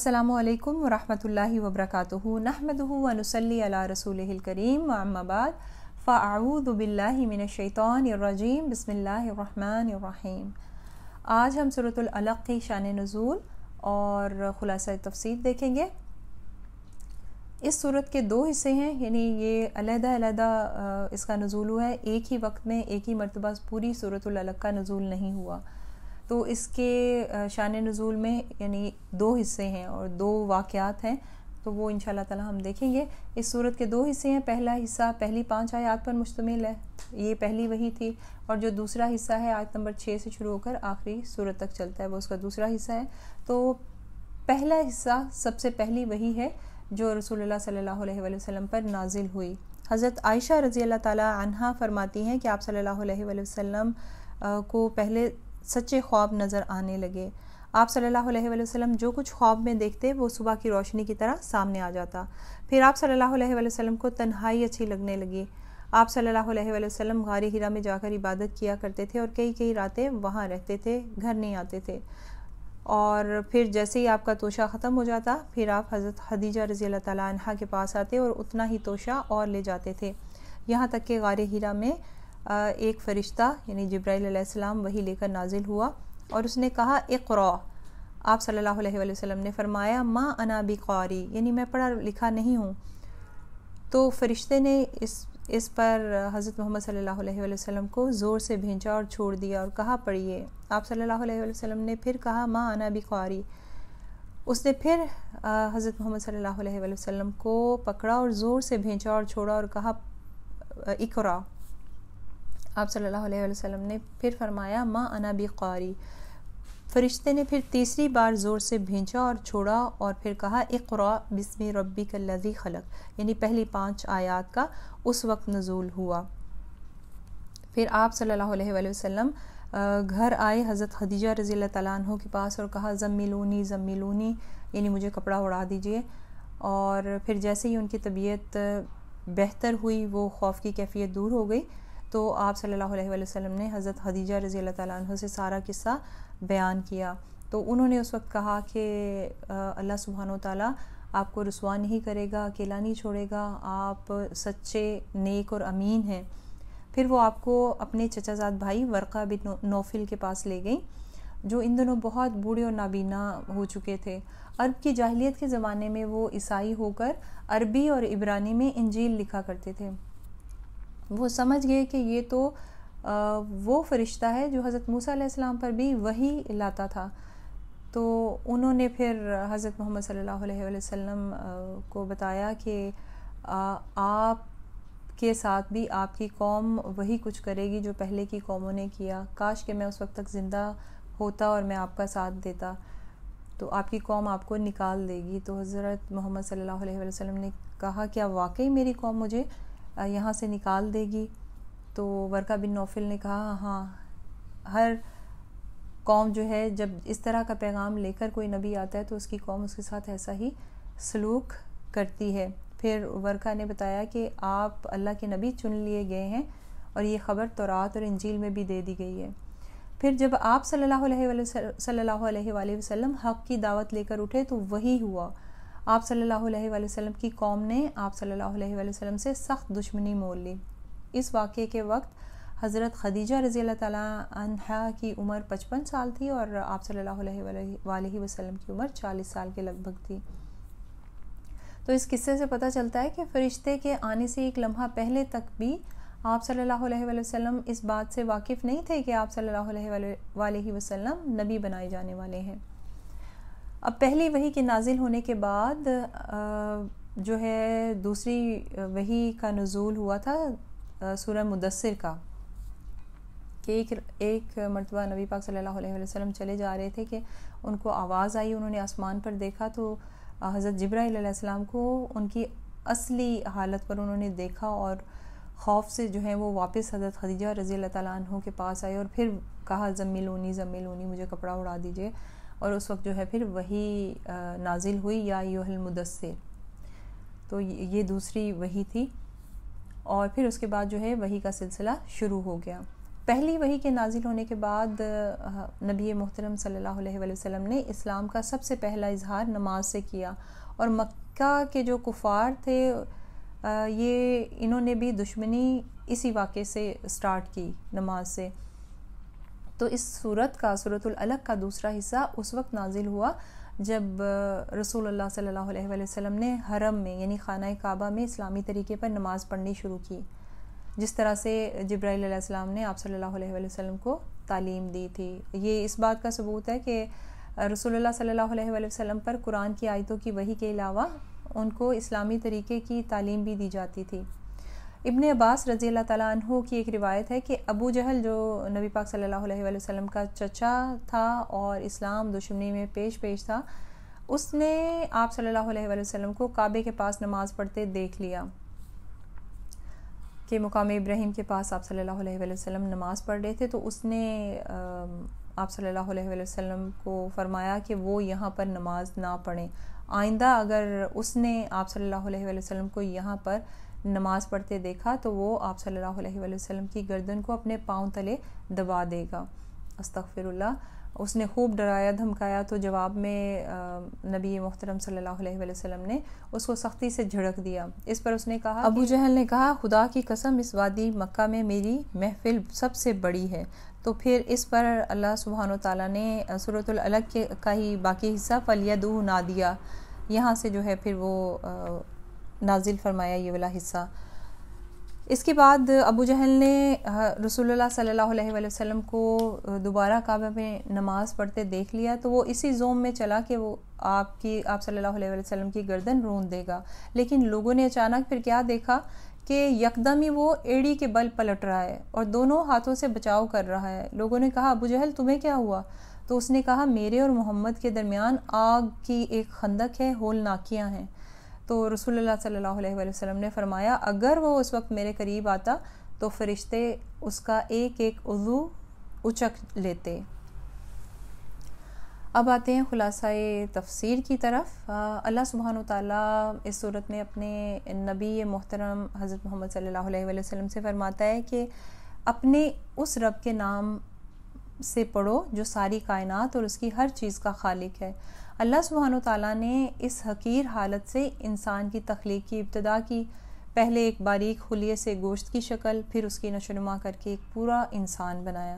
अस्सलाम वालेकुम वरहमतुल्लाहि वबरकातुहू नहमदुहु व नुसल्ली अला रसूलिहिल करीम व अम्मा बाद फ़अऊज़ु बिल्लाहि मिनश शैतानिर रजीम बिस्मिल्लाहिर रहमानिर रहीम। आज हम सूरतुल अलक़ की शान नुज़ूल और खुलासा तफसीर देखेंगे। इस सूरत के दो हिस्से हैं, यानी ये अलग-अलग इसका नुज़ूल हुआ है, एक ही वक्त में एक ही मरतबा पूरी सूरतुल अलक़ का नुज़ूल नहीं हुआ। तो इसके शान नुज़ूल में यानी दो हिस्से हैं और दो वाक़यात हैं, तो वो इंशाअल्लाह ताला हम देखेंगे। इस सूरत के दो हिस्से हैं, पहला हिस्सा पहली 5 आयत पर मुश्तमिल है, ये पहली वही थी, और जो दूसरा हिस्सा है आयत नंबर 6 से शुरू होकर आखिरी सूरत तक चलता है, वो उसका दूसरा हिस्सा है। तो पहला हिस्सा सबसे पहली वही है जो रसूलुल्लाह सल्लल्लाहु अलैहि वसल्लम पर नाजिल हुई। हज़रत आयशा रज़ी अल्लाह ताला अन्हा फरमाती हैं कि आप सल्लल्लाहु अलैहि वसल्लम को पहले सच्चे ख्वाब नज़र आने लगे। आप सल्लल्लाहु अलैहि वसल्लम जो कुछ ख्वाब में देखते वो सुबह की रोशनी की तरह सामने आ जाता। फिर आप सल्लल्लाहु अलैहि वसल्लम को तन्हाई अच्छी लगने लगी। आप सल्लल्लाहु अलैहि वसल्लम गारे हिरा में जाकर इबादत किया करते थे और कई रातें वहाँ रहते थे, घर नहीं आते थे। और फिर जैसे ही आपका तोशा ख़त्म हो जाता, फिर आप हज़रत खदीजा रज़ी अल्लाह ताला अन्हा के पास आते और उतना ही तोशा और ले जाते थे। यहाँ तक कि गारे हिरा में एक फ़रिश्ता यानी जिब्राइल अलैहिस्सलाम वही लेकर नाजिल हुआ और उसने कहा इक़रा। आप सल्लल्लाहु अलैहि वसल्लम ने फरमाया मा अना बिक़ारी, यानी मैं पढ़ा लिखा नहीं हूँ। तो फ़रिश्ते ने इस पर हज़रत मोहम्मद सल्लल्लाहु अलैहि वसल्लम को ज़ोर से भेजा और छोड़ दिया और कहा पढ़िए। आप सल्लल्लाहु अलैहि वसल्लम ने फिर कहा मा अना बिक़ारी। उसने फिर हज़रत मोहम्मद सल्लल्लाहु अलैहि वसल्लम को पकड़ा और ज़ोर से भेजा और छोड़ा और कहा इक़रा। आप सल्लल्लाहु अलैहि वसल्लम ने फिर फरमाया मा अना बिक़ारी। फरिश्ते ने फिर तीसरी बार ज़ोर से भेजा और छोड़ा और फिर कहा इक़रा बिस्मि रब्बिकल्लज़ी खलक़, यानी पहली 5 आयत का उस वक्त नुज़ूल हुआ। फिर आप सल्लल्लाहु अलैहि वसल्लम घर आए हज़रत खदीजा रज़ी अल्लाह ताला अन्हा के पास और कहा ज़म्मिलूनी ज़म्मिलूनी, यानी मुझे कपड़ा उड़ा दीजिए। और फिर जैसे ही उनकी तबीयत बेहतर हुई, वो खौफ की कैफियत दूर हो गई, तो आप सल्लल्लाहु अलैहि वसल्लम ने हज़रत खदीजा रज़ी अल्लाह ताला अन्हा से सारा किस्सा बयान किया। तो उन्होंने उस वक्त कहा कि अल्लाह सुब्हानो ताला आपको रुसवा नहीं करेगा, अकेला नहीं छोड़ेगा, आप सच्चे नेक और अमीन हैं। फिर वो आपको अपने चचाजाद भाई वर्क़ा बिन नौफिल के पास ले गई, जो इन दिनों बहुत बूढ़े और नाबीना हो चुके थे। अरब की जाहिलियत के ज़माने में वो ईसाई होकर अरबी और इब्रानी में इंजील लिखा करते थे। वो समझ गए कि ये तो वो फ़रिश्ता है जो हज़रत मूसा अलैहिस्सलाम पर भी वही लाता था। तो उन्होंने फिर हज़रत मोहम्मद सल्लल्लाहु अलैहि वसल्लम को बताया कि आप के साथ भी आपकी कौम वही कुछ करेगी जो पहले की कौमों ने किया। काश कि मैं उस वक्त तक ज़िंदा होता और मैं आपका साथ देता, तो आपकी कौम आपको निकाल देगी। तो हज़रत मोहम्मद सल्लल्लाहु अलैहि वसल्लम ने कहा क्या वाकई मेरी कौम मुझे यहाँ से निकाल देगी? तो वर्क़ा बिन नौफिल ने कहा हाँ, हर कौम जो है जब इस तरह का पैगाम लेकर कोई नबी आता है तो उसकी कौम उसके साथ ऐसा ही सलूक करती है। फिर वर्क़ा ने बताया कि आप अल्लाह के नबी चुन लिए गए हैं और ये ख़बर तौरात और इंजील में भी दे दी गई है। फिर जब आप सल्लल्लाहु अलैहि वसल्लम हक़ की दावत लेकर उठे तो वही हुआ। आप सल्लल्लाहु अलैहि वसल्लम की कौम ने आप सल्लल्लाहु अलैहि वसल्लम से सख्त दुश्मनी मोल ली। इस वाक़े के वक्त हज़रत खदीजा रज़ी अल्लाह ताला अन्हा की उम्र 55 साल थी और आप सल्लल्लाहु अलैहि वसल्लम की उम्र 40 साल के लगभग थी। तो इस किस्से से पता चलता है कि फ़रिश्ते के आने से एक लम्हा पहले तक भी आप सल्लल्लाहु अलैहि वसल्लम इस बात से वाकिफ़ नहीं थे कि आप सल्लल्लाहु अलैहि वसल्लम नबी बनाए जाने वाले हैं। अब पहली वही के नाजिल होने के बाद जो है दूसरी वही का नुज़ूल हुआ था सूरह मुदस्सिर का, कि एक मरतबा नबी पाक सल्लल्लाहु अलैहि वसल्लम चले जा रहे थे कि उनको आवाज़ आई, उन्होंने आसमान पर देखा तो हज़रत जिब्राइल अलैहिस्सलाम को उनकी असली हालत पर उन्होंने देखा और खौफ से जो है वो वापस हज़रत खदीजा रज़ी अल्लाह ताला अन्हा के पास आए और फिर कहा ज़म्मिलूनी ज़म्मिलूनी, मुझे कपड़ा उड़ा दीजिए। और उस वक्त जो है फिर वही नाजिल हुई या अय्युहल मुदस्सिर। तो ये दूसरी वही थी और फिर उसके बाद जो है वही का सिलसिला शुरू हो गया। پہلی وحی کے نازل ہونے کے بعد نبی محترم صلی اللہ علیہ وآلہ وسلم نے اسلام کا سب سے پہلا اظہار نماز سے کیا، اور مکہ کے جو کفار تھے یہ انہوں نے بھی دشمنی اسی واقعے سے سٹارٹ کی، نماز سے۔ تو اس سورۃ العلق کا دوسرا حصہ اس وقت نازل ہوا جب رسول اللہ صلی اللہ علیہ وآلہ وسلم نے حرم میں یعنی خانہ کعبہ میں اسلامی طریقے پر نماز پڑھنی شروع کی، جس طرح سے جبرائیل علیہ السلام نے آپ صلی اللہ علیہ وآلہ وسلم کو تعلیم دی تھی۔ یہ اس بات کا ثبوت ہے کہ رسول اللہ صلی اللہ علیہ وآلہ وسلم پر قرآن کی آیتوں کی وحی کے علاوہ ان کو اسلامی طریقے کی تعلیم بھی دی جاتی تھی۔ ابن عباس رضی اللہ تعالیٰ عنہ کی ایک روایت ہے کہ ابو جہل جو نبی پاک صلی اللہ علیہ وآلہ وسلم کا چچا تھا اور اسلام دشمنی میں پیش تھا، اس نے آپ صلی اللہ علیہ وآلہ وسلم کو کعبے کے پاس نماز پڑھتے دیکھ لیا کہ مقام ابراہیم کے پاس آپ صلی اللہ علیہ وآلہ وسلم نماز پڑھ رہے تھے، تو اس نے آپ صلی اللہ علیہ وآلہ وسلم کو فرمایا کہ وہ یہاں پر نماز نہ پڑھیں، آئندہ اگر اس نے آپ صلی اللہ علیہ وآلہ وسلم کو یہاں پر نماز پڑھتے دیکھا تو وہ آپ صلی اللہ علیہ وآلہ وسلم کی گردن کو اپنے پاؤں تلے دبا دے گا۔ استغفر اللہ۔ اس نے خوب ڈرایا دھمکایا، تو جواب میں نبی محترم صلی اللہ علیہ وآلہ وسلم نے اس کو سختی سے جھڑک دیا۔ اس پر اس نے کہا، ابو جہل نے کہا، خدا کی قسم اس وادی مکہ میں میری محفل سب سے بڑی ہے۔ تو پھر اس پر اللہ سبحانہ وتعالیٰ نے سورۃ العلق کا ہی باقی حصہ فَلْيَدْعُ نَادِیَہُ، یہاں سے جو ہے پھر وہ نازل فرمایا یہ والا حصہ۔ اس کے بعد ابو جہل نے رسول اللہ صلی اللہ علیہ وآلہ وسلم کو دوبارہ کعبہ میں نماز پڑھتے دیکھ لیا، تو وہ اسی زوم میں چلا کہ وہ آپ صلی اللہ علیہ وآلہ وسلم کی گردن رون دے گا، لیکن لوگوں نے اچانک پھر کیا دیکھا کہ یکدم ہی وہ ایڑی کے بل پلٹ رہا ہے اور دونوں ہاتھوں سے بچاؤ کر رہا ہے۔ لوگوں نے کہا، ابو جہل تمہیں کیا ہوا؟ تو اس نے کہا، میرے اور محمد کے درمیان آگ کی ایک خندق ہے، ہول ناکیاں ہیں۔ تو رسول اللہ صلی اللہ علیہ وآلہ وسلم نے فرمایا، اگر وہ اس وقت میرے قریب آتا تو فرشتے اس کا ایک ایک عضو اچک لیتے۔ اب آتے ہیں خلاصہ تفسیر کی طرف۔ اللہ سبحانہ وتعالیٰ اس صورت میں اپنے نبی محترم حضرت محمد صلی اللہ علیہ وآلہ وسلم سے فرماتا ہے کہ اپنے اس رب کے نام سے پڑھو جو ساری کائنات اور اس کی ہر چیز کا خالق ہے۔ اللہ سبحانہ وتعالیٰ نے اس حقیر حالت سے انسان کی تخلیق کی ابتدا کی، پہلے ایک باریک خلیے سے گوشت کی شکل، پھر اس کی نشو و نما کر کے ایک پورا انسان بنایا،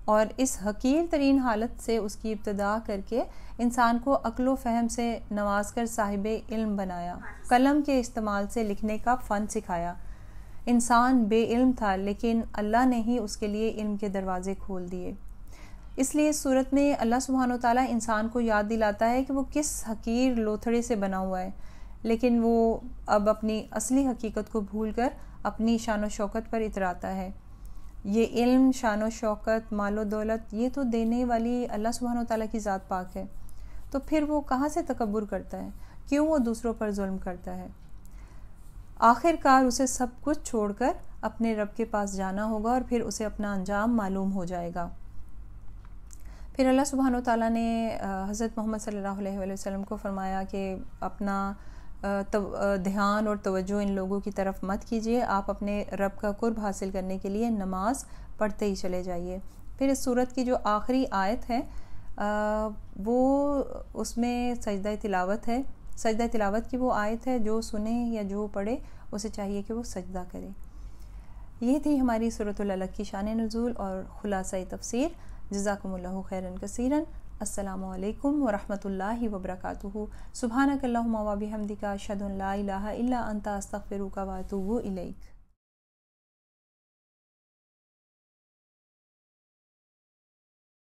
اور اس حقیر ترین حالت سے اس کی ابتدا کر کے انسان کو عقل و فہم سے نواز کر صاحب علم بنایا، قلم کے استعمال سے لکھنے کا فن سکھایا۔ انسان بے علم تھا، لیکن اللہ نے ہی اس کے لیے علم کے دروازے کھول دیے۔ اس لیے اس صورت میں اللہ سبحانہ وتعالیٰ انسان کو یاد دلاتا ہے کہ وہ کس حقیر لوتھڑے سے بنا ہوا ہے، لیکن وہ اب اپنی اصلی حقیقت کو بھول کر اپنی شان و شوکت پر اتراتا ہے۔ یہ علم، شان و شوکت، مال و دولت، یہ تو دینے والی اللہ سبحانہ وتعالیٰ کی ذات پاک ہے، تو پھر وہ کہاں سے تکبر کرتا ہے؟ کیوں وہ دوسروں پر ظلم کرتا ہے؟ آخر کار اسے سب کچھ چھوڑ کر اپنے رب کے پاس جانا ہوگا، اور پھر اسے اپنا انجام معلوم ہو جائے گا۔ پھر اللہ سبحانہ وتعالیٰ نے حضرت محمد صلی اللہ علیہ وآلہ وسلم کو فرمایا کہ اپنا دھیان اور توجہ ان لوگوں کی طرف مت کیجیے، آپ اپنے رب کا قرب حاصل کرنے کے لیے نماز پڑھتے ہی چلے جائیے۔ پھر اس سورت کی جو آخری آیت ہے وہ اس میں سجدہ تلاوت ہے۔ سجدہ تلاوت کی وہ آیت ہے جو سنے یا جو پڑھے اسے چاہیے کہ وہ سجدہ کرے۔ یہ تھی ہماری سورۃ العلق کی شان نزول اور خلاصہ تفسیر۔ جزاکم اللہ خیرا کثیرا۔ السلام علیکم ورحمۃ اللہ وبرکاتہ۔ سبحانک اللہم و بحمدک، اشہد ان لا الہ الا انت، استغفرک و اتوب الیک۔